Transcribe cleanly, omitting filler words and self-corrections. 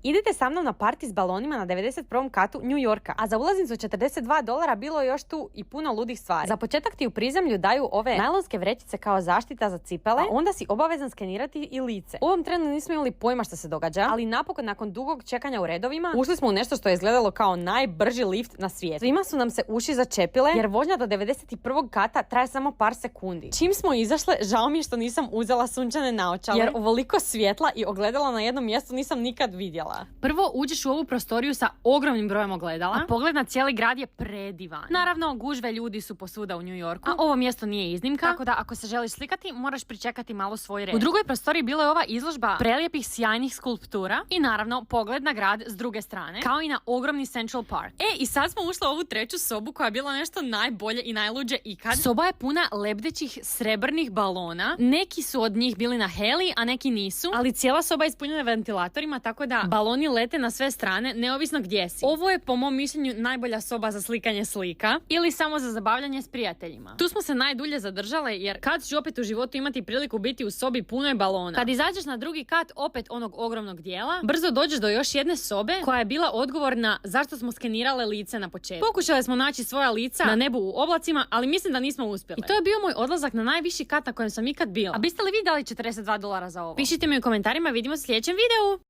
Idite sa mnom na party s balonima na 91. katu New Yorka, a za ulaznicu $42 bilo je još tu i puno ludih stvari. Za početak ti u prizemlju daju ove najlonske vrećice kao zaštita za cipele, a onda si obavezan skenirati i lice. U ovom trenu nismo imali pojma što se događa, ali napokon nakon dugog čekanja u redovima ušli smo u nešto što je izgledalo kao najbrži lift na svijetu. Svima su nam se uši začepile jer vožnja do 91. kata traje samo par sekundi. Čim smo izašle, žao mi je što nisam uzela sunčane naočale, jer ovoliko svjetla i ogledala na jednom mjestu nisam nikad vidjela. Prvo uđeš u ovu prostoriju sa ogromnim brojem ogledala, a pogled na cijeli grad je predivan. Naravno, gužve ljudi su posvuda u New Yorku, a ovo mjesto nije iznimka, tako da ako se želiš slikati, moraš pričekati malo svoj red. U drugoj prostoriji bila je ova izložba prelijepih sjajnih skulptura i naravno pogled na grad s druge strane, kao i na ogromni Central Park. I sad smo ušli u ovu treću sobu koja je bila nešto najbolje i najluđe ikad. Soba je puna lebdećih srebrnih balona. Neki su od njih bili na heli, a neki nisu, ali cijela soba je ispunjena ventilatorima, tako da baloni lete na sve strane, neovisno gdje si. Ovo je po mom mišljenju najbolja soba za slikanje slika ili samo za zabavljanje s prijateljima. Tu smo se najdulje zadržale jer kad ću opet u životu imati priliku biti u sobi punoj balona. Kad izađeš na drugi kat opet onog ogromnog dijela, brzo dođeš do još jedne sobe koja je bila odgovorna zašto smo skenirale lice na početku. Pokušale smo naći svoja lica na nebu u oblacima, ali mislim da nismo uspjeli. I to je bio moj odlazak na najviši kat na kojem sam ikad bila. A biste li vi dali $42 za ovo? Pišite mi u komentarima, vidimo se u sljedećem videu!